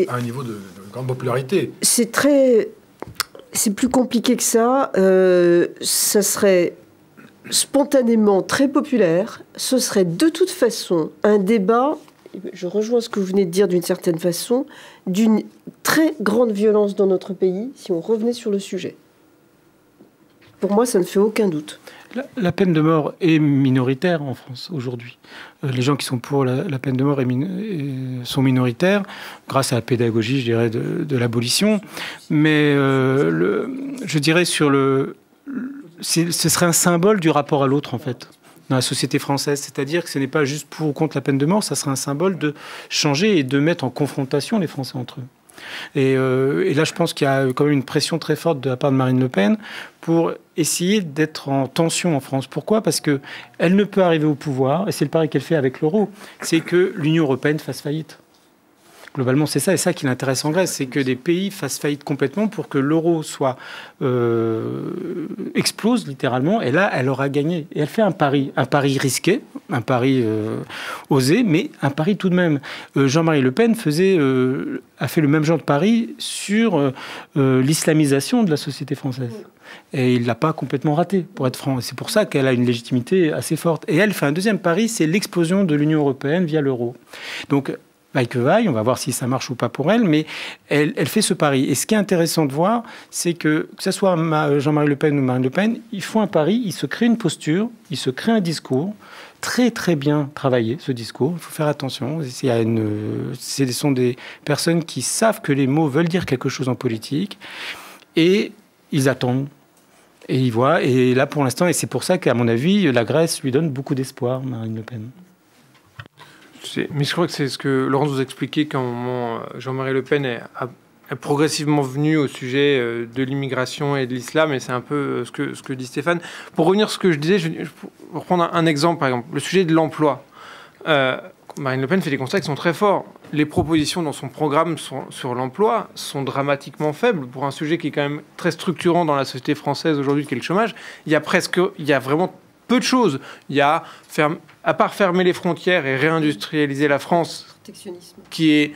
à un niveau de grande popularité. C'est plus compliqué que ça. Ça serait spontanément très populaire. Ce serait de toute façon un débat, je rejoins ce que vous venez de dire d'une certaine façon, d'une très grande violence dans notre pays si on revenait sur le sujet. Pour moi, ça ne fait aucun doute. La peine de mort est minoritaire en France aujourd'hui. Les gens qui sont pour la peine de mort sont minoritaires grâce à la pédagogie, je dirais, de l'abolition. Mais je dirais ce serait un symbole du rapport à l'autre, en fait. dans la société française. C'est-à-dire que ce n'est pas juste pour ou contre la peine de mort, ça sera un symbole de changer et de mettre en confrontation les Français entre eux. Et là, je pense qu'il y a quand même une pression très forte de la part de Marine Le Pen pour essayer d'être en tension en France. Pourquoi ? Parce qu'elle ne peut arriver au pouvoir, et c'est le pari qu'elle fait avec l'euro, c'est que l'Union européenne fasse faillite. Globalement, c'est ça, et ça qui l'intéresse en Grèce, c'est que des pays fassent faillite complètement pour que l'euro soit explose littéralement, et là, elle aura gagné. Et elle fait un pari risqué, un pari osé, mais un pari tout de même. Jean-Marie Le Pen a fait le même genre de pari sur l'islamisation de la société française. Et il ne l'a pas complètement raté, pour être franc. Et c'est pour ça qu'elle a une légitimité assez forte. Et elle fait un deuxième pari, c'est l'explosion de l'Union européenne via l'euro. Donc, vaille que vaille, on va voir si ça marche ou pas pour elle, mais elle fait ce pari. Et ce qui est intéressant de voir, c'est que ce soit Jean-Marie Le Pen ou Marine Le Pen, ils font un pari, ils se créent une posture, ils se créent un discours, très très bien travaillé, ce discours. Il faut faire attention. Ce sont des personnes qui savent que les mots veulent dire quelque chose en politique, et ils attendent. Et ils voient. Et là, pour l'instant, et c'est pour ça qu'à mon avis, la Grèce lui donne beaucoup d'espoir, Marine Le Pen. Mais je crois que c'est ce que Laurence vous expliquait quand Jean-Marie Le Pen est progressivement venu au sujet de l'immigration et de l'islam, et c'est un peu ce que dit Stéphane. Pour revenir à ce que je disais, je vais reprendre un exemple, par exemple, le sujet de l'emploi. Marine Le Pen fait des constats qui sont très forts. Les propositions dans son programme sur l'emploi sont dramatiquement faibles pour un sujet qui est quand même très structurant dans la société française aujourd'hui, qui est le chômage. Il y a vraiment peu de choses. Il y a, à part fermer les frontières et réindustrialiser la France, qui est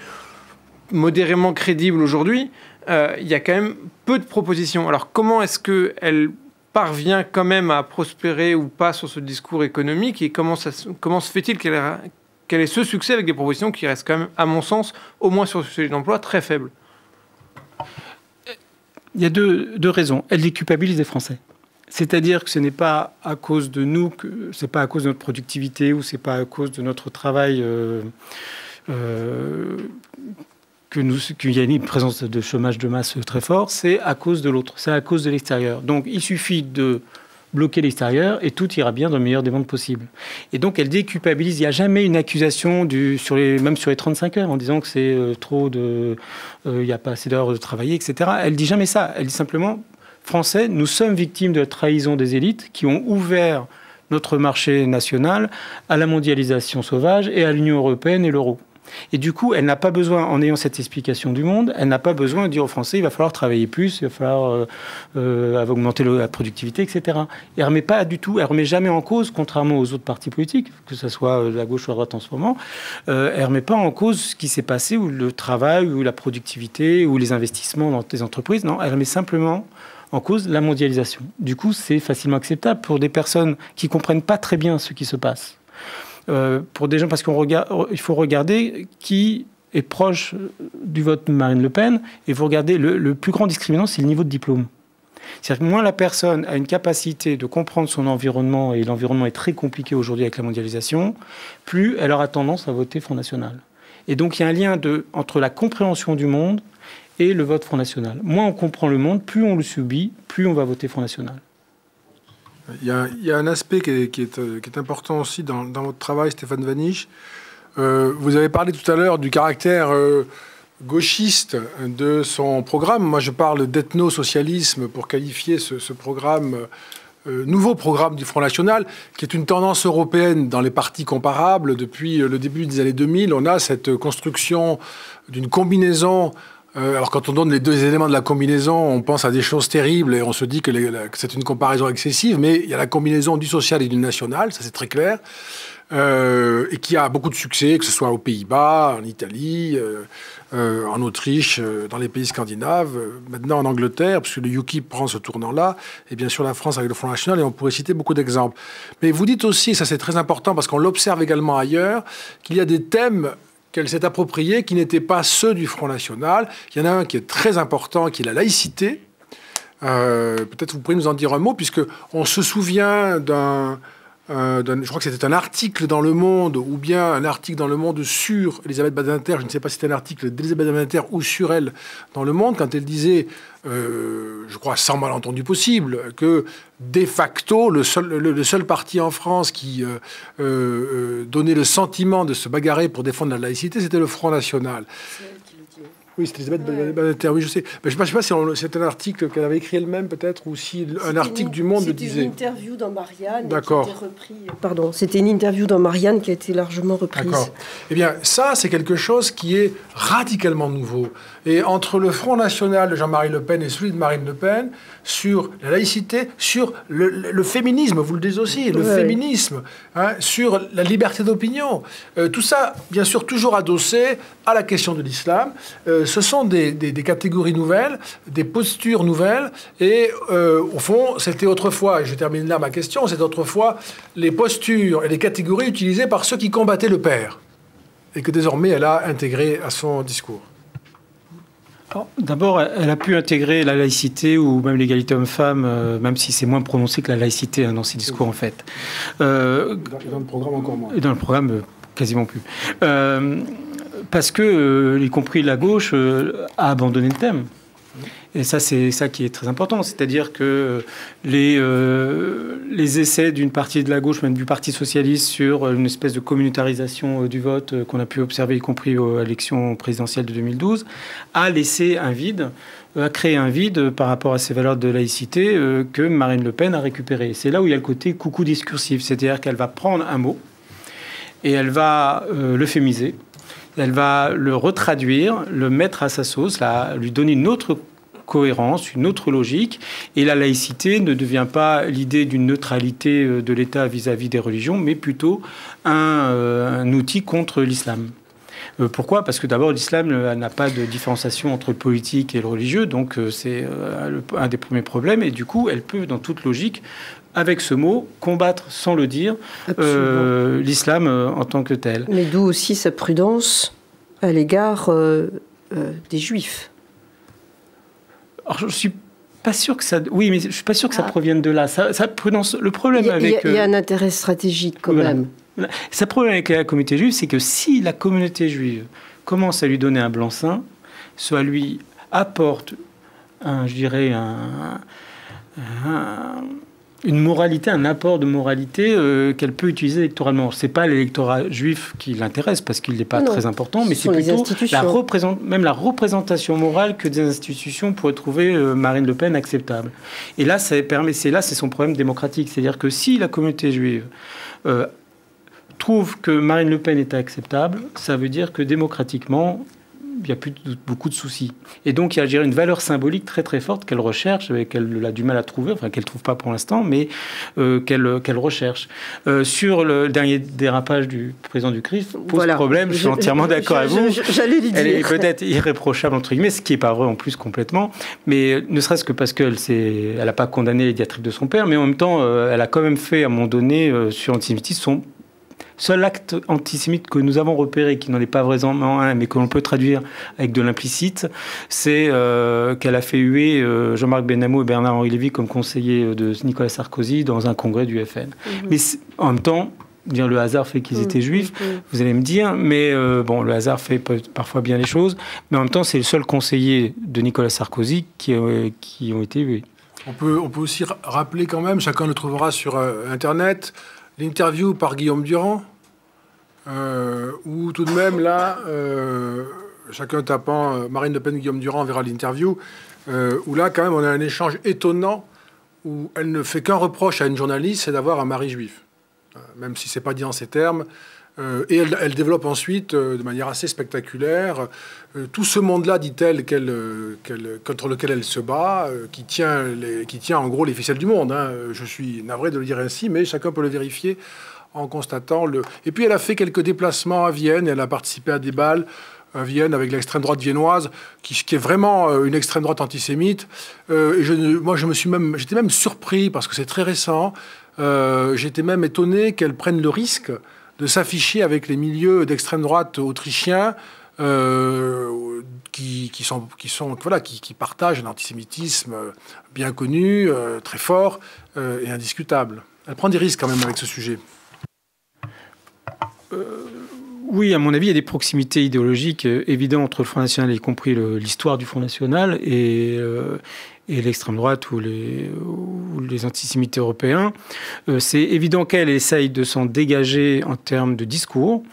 modérément crédible aujourd'hui, il y a quand même peu de propositions. Alors comment est-ce qu'elle parvient quand même à prospérer ou pas sur ce discours économique, et comment se fait-il qu'elle ait ce succès avec des propositions qui restent quand même, à mon sens, au moins sur ce sujet d'emploi, très faibles? Il y a deux raisons. Elle déculpabilise les Français. C'est-à-dire que ce n'est pas à cause de nous, c'est pas à cause de notre productivité, ou c'est pas à cause de notre travail qu'il y a une présence de chômage de masse très fort, c'est à cause de l'autre, c'est à cause de l'extérieur. Donc il suffit de bloquer l'extérieur et tout ira bien dans le meilleur des mondes possibles. Et donc elle déculpabilise. Il n'y a jamais une accusation même sur les 35 heures en disant que c'est trop il n'y a pas assez d'heures de travailler, etc. Elle dit jamais ça. Elle dit simplement: Français, nous sommes victimes de la trahison des élites qui ont ouvert notre marché national à la mondialisation sauvage et à l'Union européenne et l'euro. Et du coup, elle n'a pas besoin, en ayant cette explication du monde, elle n'a pas besoin de dire aux Français: il va falloir travailler plus, il va falloir augmenter la productivité, etc. Et elle ne remet jamais en cause, contrairement aux autres partis politiques, que ce soit la gauche ou la droite en ce moment, elle ne remet pas en cause ce qui s'est passé, ou le travail, ou la productivité, ou les investissements dans les entreprises. Non, elle remet simplement en cause la mondialisation. Du coup, c'est facilement acceptable pour des personnes qui ne comprennent pas très bien ce qui se passe. Pour des gens, parce il faut regarder qui est proche du vote de Marine Le Pen, et vous regardez, le plus grand discriminant, c'est le niveau de diplôme. C'est-à-dire que moins la personne a une capacité de comprendre son environnement, et l'environnement est très compliqué aujourd'hui avec la mondialisation, plus elle aura tendance à voter Front National. Et donc il y a un lien entre la compréhension du monde et le vote Front National. Moins on comprend le monde, plus on le subit, plus on va voter Front National. Il y a un aspect qui est important aussi dans votre travail, Stéphane Vanniche. Vous avez parlé tout à l'heure du caractère gauchiste de son programme. Moi, je parle d'ethno-socialisme pour qualifier ce programme, nouveau programme du Front National, qui est une tendance européenne dans les partis comparables. Depuis le début des années 2000, on a cette construction d'une combinaison. Alors quand on donne les deux éléments de la combinaison, on pense à des choses terribles et on se dit que c'est une comparaison excessive, mais il y a la combinaison du social et du national, ça c'est très clair, et qui a beaucoup de succès, que ce soit aux Pays-Bas, en Italie, en Autriche, dans les pays scandinaves, maintenant en Angleterre, parce que le UKIP prend ce tournant-là, et bien sûr la France avec le Front National, et on pourrait citer beaucoup d'exemples. Mais vous dites aussi, et ça c'est très important parce qu'on l'observe également ailleurs, qu'il y a des thèmes qu'elle s'est appropriés, qui n'étaient pas ceux du Front National. Il y en a un qui est très important, qui est la laïcité. Peut-être vous pourriez nous en dire un mot, puisqu'on se souvient d'un je crois que c'était un article dans Le Monde, ou bien un article dans Le Monde sur Elisabeth Badinter, je ne sais pas si c'était un article d'Elisabeth Badinter ou sur elle dans Le Monde, quand elle disait, je crois sans malentendu possible, que de facto, le seul parti en France qui donnait le sentiment de se bagarrer pour défendre la laïcité, c'était le Front National. Oui, c'était Elisabeth Badinter, oui, je sais. Mais je ne sais pas si c'est un article qu'elle avait écrit elle-même, peut-être, ou si un article du Monde le disait. C'était une interview dans Marianne. D'accord. C'était une interview dans Marianne qui a été largement reprise. D'accord. Eh bien, ça, c'est quelque chose qui est radicalement nouveau. Et entre le Front National de Jean-Marie Le Pen et celui de Marine Le Pen, sur la laïcité, sur le féminisme, vous le dites aussi, le féminisme, hein, sur la liberté d'opinion, tout ça, bien sûr, toujours adossé à la question de l'islam. Ce sont des catégories nouvelles, des postures nouvelles, et au fond, c'était autrefois, et je termine là ma question, c'était autrefois les postures et les catégories utilisées par ceux qui combattaient le père, et que désormais elle a intégré à son discours. D'abord, elle a pu intégrer la laïcité ou même l'égalité homme-femme, même si c'est moins prononcé que la laïcité dans ses discours, en fait. Dans le programme encore moins. Et dans le programme, quasiment plus. Parce que, y compris la gauche, a abandonné le thème. Et ça, c'est ça qui est très important. C'est-à-dire que les essais d'une partie de la gauche, même du Parti socialiste, sur une espèce de communautarisation du vote qu'on a pu observer, y compris à l'élection présidentielle de 2012, a laissé un vide, a créé un vide par rapport à ces valeurs de laïcité que Marine Le Pen a récupéré. C'est là où il y a le côté coucou discursif. C'est-à-dire qu'elle va prendre un mot et elle va l'euphémiser. Elle va le retraduire, le mettre à sa sauce, lui donner une autre cohérence, une autre logique. Et la laïcité ne devient pas l'idée d'une neutralité de l'État vis-à-vis des religions, mais plutôt un outil contre l'islam. Pourquoi ? Parce que d'abord, l'islam n'a pas de différenciation entre le politique et le religieux, donc c'est un des premiers problèmes. Et du coup, elle peut, dans toute logique, avec ce mot, combattre sans le dire l'islam en tant que tel. Mais d'où aussi sa prudence à l'égard des Juifs. Alors, je suis pas sûr que ça. Oui, mais je suis pas sûr que ça provienne de là. Ça prudence. Le problème avec. Il y a un intérêt stratégique quand même. Le problème avec la communauté juive, c'est que si la communauté juive commence à lui donner un blanc-seing, soit lui apporte, je dirais, une moralité, un apport de moralité qu'elle peut utiliser électoralement. C'est pas l'électorat juif qui l'intéresse parce qu'il n'est pas très important, mais c'est plutôt même la représentation morale que des institutions pourraient trouver Marine Le Pen acceptable. Et là, c'est son problème démocratique. C'est-à-dire que si la communauté juive trouve que Marine Le Pen est acceptable, ça veut dire que démocratiquement, il n'y a plus beaucoup de soucis. Et donc, il y a une valeur symbolique très très forte qu'elle recherche, qu'elle a du mal à trouver, enfin qu'elle ne trouve pas pour l'instant, mais qu'elle recherche. Sur le dernier dérapage du président du CRIF, pose problème, je suis entièrement d'accord avec vous. J'allais lui dire. Elle est peut-être irréprochable, entre guillemets, ce qui n'est pas vrai en plus complètement, mais ne serait-ce que parce qu'elle n'a pas condamné les diatribes de son père, mais en même temps, elle a quand même fait, à un moment donné, sur l'antisémitisme, son seul acte antisémite que nous avons repéré, qui n'en est pas vraiment un, mais que l'on peut traduire avec de l'implicite, c'est qu'elle a fait huer Jean-Marc Benamou et Bernard-Henri Lévy comme conseiller de Nicolas Sarkozy dans un congrès du FN. Mais en même temps, le hasard fait qu'ils étaient juifs, vous allez me dire, mais le hasard fait parfois bien les choses, mais en même temps, c'est le seul conseiller de Nicolas Sarkozy qui ont été hués. On peut aussi rappeler quand même, chacun le trouvera sur Internet, l'interview par Guillaume Durand, où tout de même, là, chacun tapant Marine Le Pen, Guillaume Durand verra l'interview, où là, quand même, on a un échange étonnant, où elle ne fait qu'un reproche à une journaliste, c'est d'avoir un mari juif. Même si c'est pas dit en ces termes. Et elle développe ensuite, de manière assez spectaculaire, tout ce monde-là, dit-elle, contre lequel elle se bat, qui tient en gros les ficelles du monde. Hein. Je suis navré de le dire ainsi, mais chacun peut le vérifier en constatant le... Et puis elle a fait quelques déplacements à Vienne, elle a participé à des bals à Vienne avec l'extrême droite viennoise, qui est vraiment une extrême droite antisémite. Et j'étais même surpris, parce que c'est très récent, j'étais même étonné qu'elle prenne le risque de s'afficher avec les milieux d'extrême droite autrichiens qui partagent un antisémitisme bien connu, très fort et indiscutable. Elle prend des risques quand même avec ce sujet. Oui, à mon avis, il y a des proximités idéologiques évidentes entre le Front National, y compris l'histoire du Front National, et l'extrême droite ou les antisémites européens. C'est évident qu'elle essaye de s'en dégager en termes de discours,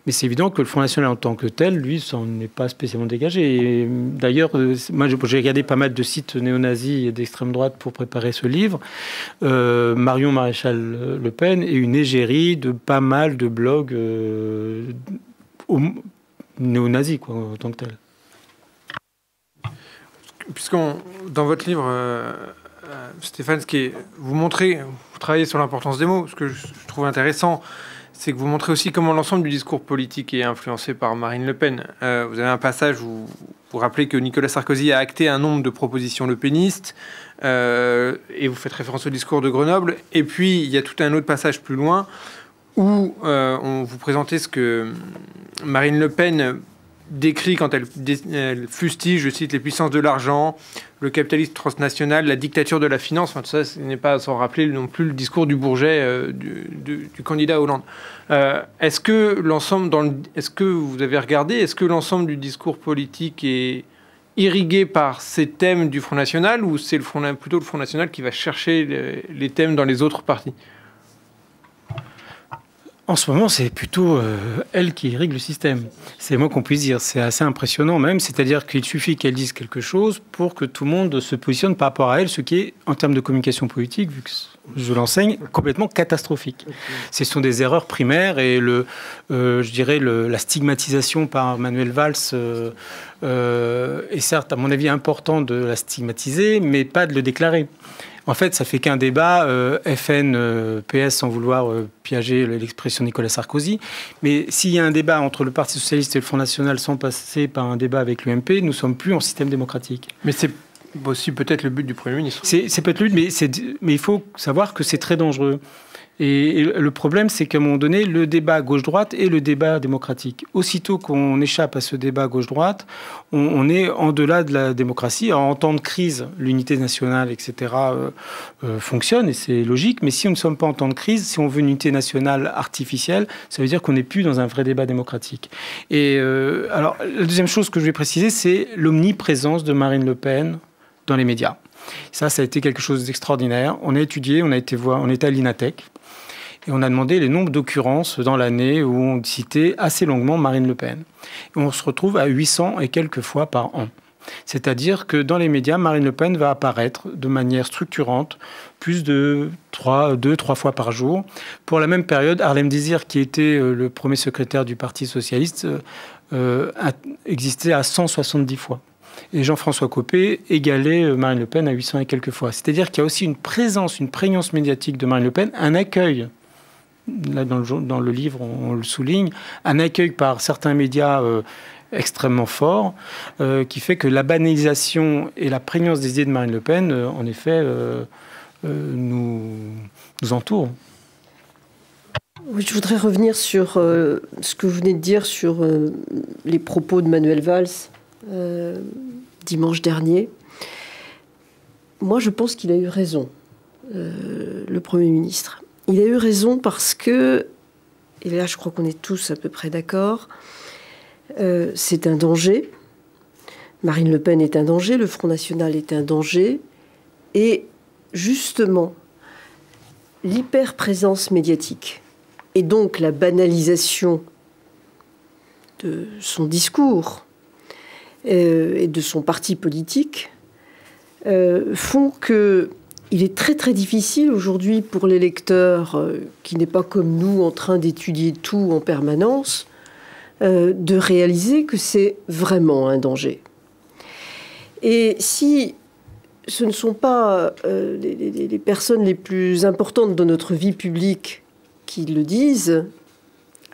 mais c'est évident que le Front National en tant que tel, lui, s'en est pas spécialement dégagé. D'ailleurs, moi, j'ai regardé pas mal de sites néo-nazis et d'extrême droite pour préparer ce livre. Marion Maréchal Le Pen est une égérie de pas mal de blogs néo-nazis, quoi, en tant que tel. Dans votre livre, Stéphane, vous travaillez sur l'importance des mots. Ce que je trouve intéressant, c'est que vous montrez aussi comment l'ensemble du discours politique est influencé par Marine Le Pen. Vous avez un passage où vous rappelez que Nicolas Sarkozy a acté un nombre de propositions lepénistes, et vous faites référence au discours de Grenoble. Et puis, il y a tout un autre passage plus loin où on vous présentez ce que Marine Le Pen décrit quand elle fustige, je cite, les puissances de l'argent, le capitalisme transnational, la dictature de la finance. Enfin, tout ça, ce n'est pas sans rappeler non plus le discours du Bourget, du candidat Hollande. Est-ce que vous avez regardé, est-ce que l'ensemble du discours politique est irrigué par ces thèmes du Front National, ou c'est plutôt le Front National qui va chercher les thèmes dans les autres partis ? En ce moment, c'est plutôt elle qui irrigue le système. C'est moins qu'on puisse dire. C'est assez impressionnant même. C'est-à-dire qu'il suffit qu'elle dise quelque chose pour que tout le monde se positionne par rapport à elle, ce qui est, en termes de communication politique, vu que je l'enseigne, complètement catastrophique. Ce sont des erreurs primaires et je dirais la stigmatisation par Manuel Valls est certes, à mon avis, important de la stigmatiser, mais pas de le déclarer. En fait, ça fait qu'un débat FN-PS, sans vouloir piéger l'expression Nicolas Sarkozy. Mais s'il y a un débat entre le Parti socialiste et le Front National sans passer par un débat avec l'UMP, nous ne sommes plus en système démocratique. Mais c'est aussi peut-être le but du Premier ministre. C'est peut-être le but, mais il faut savoir que c'est très dangereux. Et le problème, c'est qu'à un moment donné, le débat gauche-droite est le débat démocratique. Aussitôt qu'on échappe à ce débat gauche-droite, on est en delà de la démocratie. Alors, en temps de crise, l'unité nationale, etc., fonctionne, et c'est logique. Mais si on ne sommes pas en temps de crise, si on veut une unité nationale artificielle, ça veut dire qu'on n'est plus dans un vrai débat démocratique. Et alors, la deuxième chose que je vais préciser, c'est l'omniprésence de Marine Le Pen dans les médias. Ça a été quelque chose d'extraordinaire. On a étudié, on était à l'Inatec, et on a demandé les nombres d'occurrences dans l'année où on citait assez longuement Marine Le Pen. Et on se retrouve à 800 et quelques fois par an. C'est-à-dire que dans les médias, Marine Le Pen va apparaître de manière structurante plus de 2-3 fois par jour. Pour la même période, Harlem Désir, qui était le premier secrétaire du Parti socialiste, existait à 170 fois. Et Jean-François Copé égalait Marine Le Pen à 800 et quelques fois. C'est-à-dire qu'il y a aussi une présence, une prégnance médiatique de Marine Le Pen, un accueil. Là, dans le livre, on le souligne, un accueil par certains médias extrêmement fort, qui fait que la banalisation et la prégnance des idées de Marine Le Pen, en effet, nous entourent. Oui, je voudrais revenir sur ce que vous venez de dire sur les propos de Manuel Valls dimanche dernier. Moi, je pense qu'il a eu raison, le Premier ministre. Il a eu raison parce que, et là je crois qu'on est tous à peu près d'accord, c'est un danger. Marine Le Pen est un danger, le Front National est un danger. Et justement, l'hyperprésence médiatique et donc la banalisation de son discours et de son parti politique font que il est très très difficile aujourd'hui pour l'électeur qui n'est pas comme nous en train d'étudier tout en permanence de réaliser que c'est vraiment un danger. Et si ce ne sont pas les personnes les plus importantes de notre vie publique qui le disent,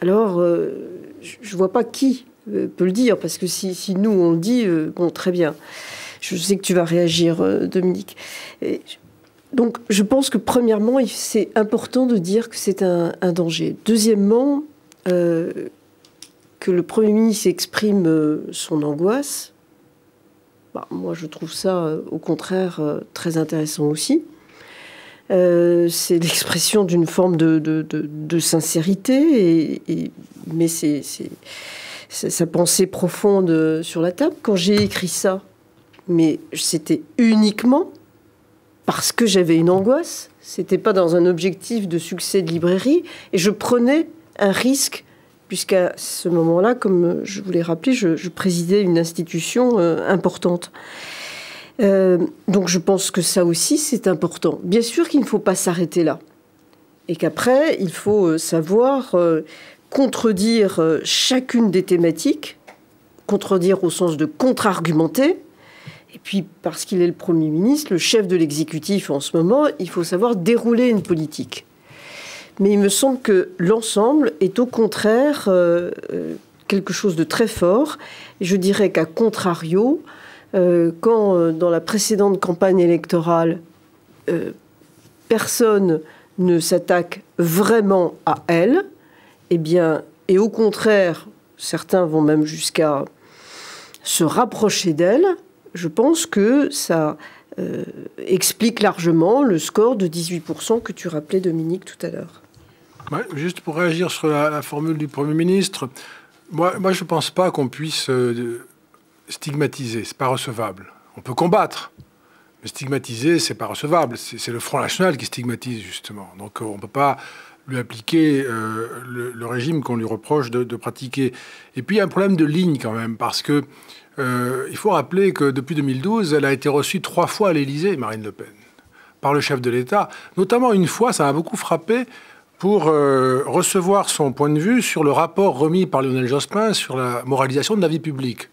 alors je ne vois pas qui peut le dire, parce que si nous on le dit, bon, très bien. Je sais que tu vas réagir, Dominique. Donc, je pense que, premièrement, c'est important de dire que c'est un danger. Deuxièmement, que le Premier ministre exprime son angoisse, moi je trouve ça au contraire très intéressant aussi. C'est l'expression d'une forme de sincérité, mais c'est sa pensée profonde sur la table. Quand j'ai écrit ça, mais c'était uniquement parce que j'avais une angoisse. C'était pas dans un objectif de succès de librairie, et je prenais un risque, puisqu'à ce moment-là, comme je vous l'ai rappelé, je présidais une institution importante. Donc je pense que ça aussi, c'est important. Bien sûr qu'il ne faut pas s'arrêter là. Et qu'après, il faut savoir contredire chacune des thématiques, contredire au sens de contre-argumenter. Et puis, parce qu'il est le Premier ministre, le chef de l'exécutif en ce moment, il faut savoir dérouler une politique. Mais il me semble que l'ensemble est au contraire quelque chose de très fort. Et je dirais qu'à contrario, quand dans la précédente campagne électorale, personne ne s'attaque vraiment à elle, eh bien, et au contraire, certains vont même jusqu'à se rapprocher d'elle, je pense que ça explique largement le score de 18% que tu rappelais, Dominique, tout à l'heure. Ouais, juste pour réagir sur la formule du Premier ministre, moi je ne pense pas qu'on puisse stigmatiser, c'est pas recevable. On peut combattre, mais stigmatiser, c'est pas recevable. C'est le Front National qui stigmatise, justement. Donc on ne peut pas lui appliquer le régime qu'on lui reproche de pratiquer. Et puis il y a un problème de ligne quand même, parce que il faut rappeler que depuis 2012, elle a été reçue 3 fois à l'Élysée, Marine Le Pen, par le chef de l'État. Notamment une fois, ça m'a beaucoup frappé, pour recevoir son point de vue sur le rapport remis par Lionel Jospin sur la moralisation de la vie publique.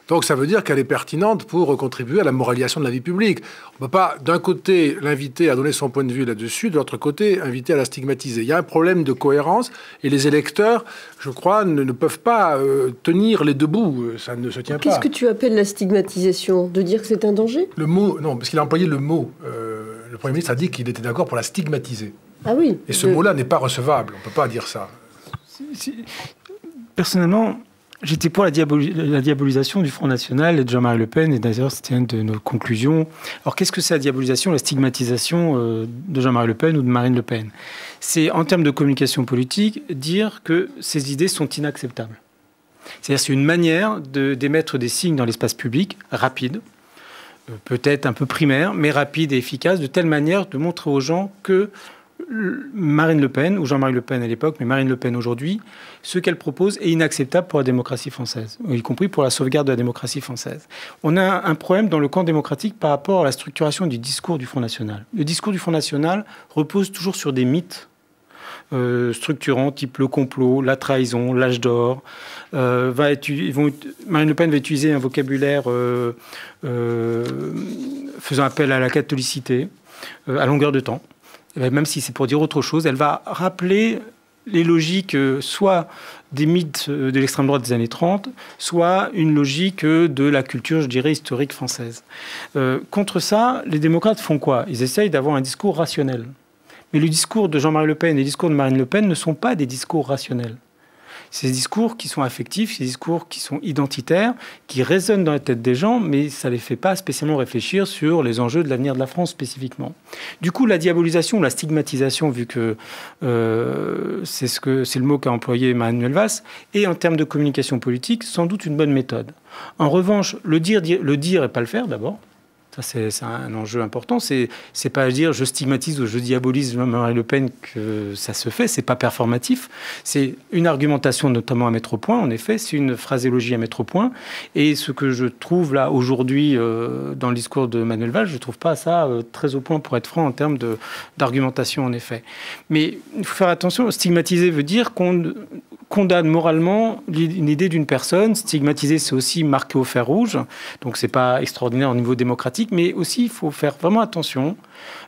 Donc ça veut dire qu'elle est pertinente pour contribuer à la moralisation de la vie publique. On ne peut pas, d'un côté, l'inviter à donner son point de vue là-dessus, de l'autre côté, inviter à la stigmatiser. Il y a un problème de cohérence, et les électeurs, je crois, ne peuvent pas tenir les deux bouts. Ça ne se tient pas. Qu'est-ce que tu appelles la stigmatisation? De dire que c'est un danger? Le mot, non, parce qu'il a employé le mot. Le Premier ministre a dit qu'il était d'accord pour la stigmatiser. Ah oui. Et ce mot-là n'est pas recevable. On ne peut pas dire ça. Personnellement, j'étais pour la diabolisation du Front National et de Jean-Marie Le Pen, et d'ailleurs c'était une de nos conclusions. Alors qu'est-ce que c'est la diabolisation, la stigmatisation de Jean-Marie Le Pen ou de Marine Le Pen? C'est, en termes de communication politique, dire que ces idées sont inacceptables. C'est-à-dire c'est une manière d'émettre des signes dans l'espace public, rapide, peut-être un peu primaire, mais rapide et efficace, de telle manière de montrer aux gens que Marine Le Pen, ou Jean-Marie Le Pen à l'époque, mais Marine Le Pen aujourd'hui, ce qu'elle propose est inacceptable pour la démocratie française, y compris pour la sauvegarde de la démocratie française. On a un problème dans le camp démocratique par rapport à la structuration du discours du Front National. Le discours du Front National repose toujours sur des mythes structurants, type le complot, la trahison, l'âge d'or. Marine Le Pen va utiliser un vocabulaire faisant appel à la catholicité à longueur de temps. Même si c'est pour dire autre chose, elle va rappeler les logiques soit des mythes de l'extrême droite des années 30, soit une logique de la culture, je dirais, historique française. Contre ça, les démocrates font quoi? Ils essayent d'avoir un discours rationnel. Mais le discours de Jean-Marie Le Pen et le discours de Marine Le Pen ne sont pas des discours rationnels. C'est des discours qui sont affectifs, c'est des discours qui sont identitaires, qui résonnent dans la tête des gens, mais ça ne les fait pas spécialement réfléchir sur les enjeux de l'avenir de la France spécifiquement. Du coup, la diabolisation, la stigmatisation, vu que c'est le mot qu'a employé Manuel Valls, est en termes de communication politique sans doute une bonne méthode. En revanche, le dire et pas le faire d'abord. C'est un enjeu important. C'est pas dire je stigmatise ou je diabolise Jean-Marie Le Pen que ça se fait. C'est pas performatif. C'est une argumentation notamment à mettre au point. En effet, c'est une phraséologie à mettre au point. Et ce que je trouve là aujourd'hui dans le discours de Manuel Valls, je trouve pas ça très au point pour être franc en termes d'argumentation en effet. Mais il faut faire attention. Stigmatiser veut dire qu'on condamne moralement une idée d'une personne. Stigmatiser, c'est aussi marquer au fer rouge. Donc c'est pas extraordinaire au niveau démocratique. Mais aussi, il faut faire vraiment attention.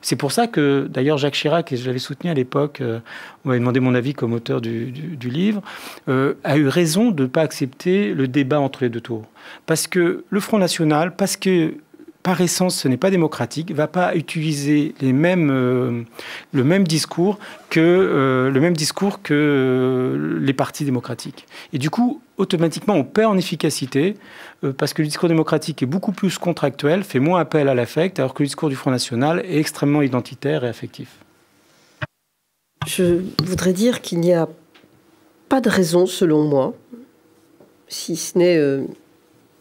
C'est pour ça que, d'ailleurs, Jacques Chirac, et je l'avais soutenu à l'époque, on m'avait demandé mon avis comme auteur du livre, a eu raison de ne pas accepter le débat entre les deux tours. Parce que le Front National, parce que par essence, ce n'est pas démocratique, ne va pas utiliser le même discours que les partis démocratiques. Et du coup, automatiquement, on perd en efficacité parce que le discours démocratique est beaucoup plus contractuel, fait moins appel à l'affect, alors que le discours du Front National est extrêmement identitaire et affectif. Je voudrais dire qu'il n'y a pas de raison, selon moi, si ce n'est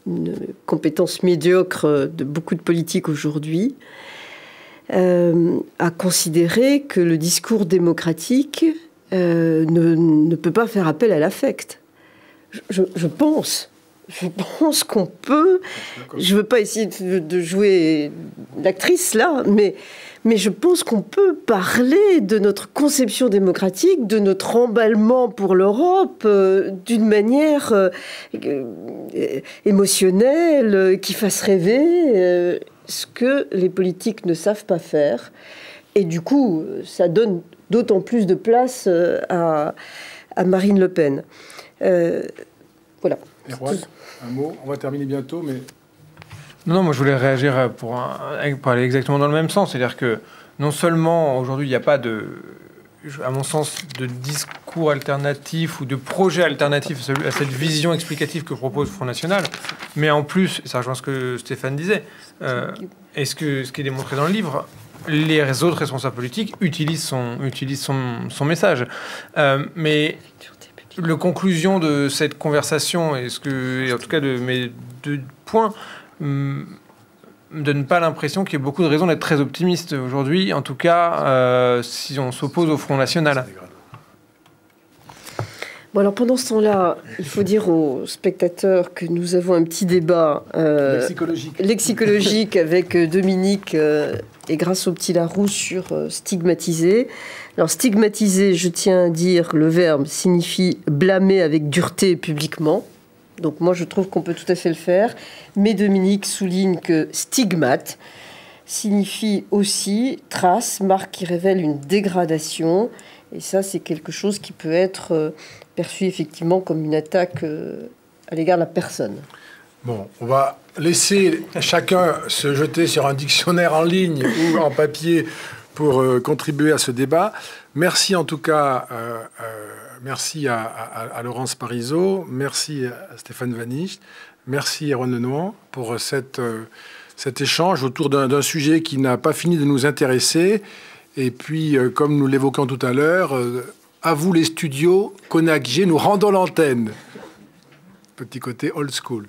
une compétence médiocre de beaucoup de politiques aujourd'hui, à considérer que le discours démocratique ne peut pas faire appel à l'affect. Je pense qu'on peut... Je ne veux pas essayer de jouer l'actrice là, mais je pense qu'on peut parler de notre conception démocratique, de notre emballement pour l'Europe, d'une manière émotionnelle, qui fasse rêver, ce que les politiques ne savent pas faire. Et du coup, ça donne d'autant plus de place à Marine Le Pen. Voilà. Erwan, un mot, on va terminer bientôt, mais... Non, moi je voulais réagir pour aller exactement dans le même sens. C'est-à-dire que non seulement aujourd'hui il n'y a pas de, à mon sens, de discours alternatif ou de projet alternatif à cette vision explicative que propose le Front National, mais en plus, ça rejoint ce que Stéphane disait, et ce qui est démontré dans le livre, les autres responsables politiques utilisent son message. Mais la conclusion de cette conversation, et en tout cas de mes 2 points, me donne pas l'impression qu'il y ait beaucoup de raisons d'être très optimiste aujourd'hui, en tout cas si on s'oppose au Front National. Bon, alors pendant ce temps-là, il faut dire aux spectateurs que nous avons un petit débat lexicologique avec Dominique et grâce au petit Larousse sur stigmatiser. Alors stigmatiser, je tiens à dire, le verbe signifie blâmer avec dureté publiquement. Donc moi, je trouve qu'on peut tout à fait le faire. Mais Dominique souligne que stigmate signifie aussi trace, marque qui révèle une dégradation. Et ça, c'est quelque chose qui peut être perçu effectivement comme une attaque à l'égard de la personne. Bon, on va laisser chacun se jeter sur un dictionnaire en ligne ou en papier pour contribuer à ce débat. Merci en tout cas... Merci à Laurence Parisot, merci à Stéphane Vanicht, merci à Erwan Lenoir pour cet échange autour d'un sujet qui n'a pas fini de nous intéresser. Et puis, comme nous l'évoquions tout à l'heure, à vous les studios, Conac G, nous rendons l'antenne. Petit côté old school.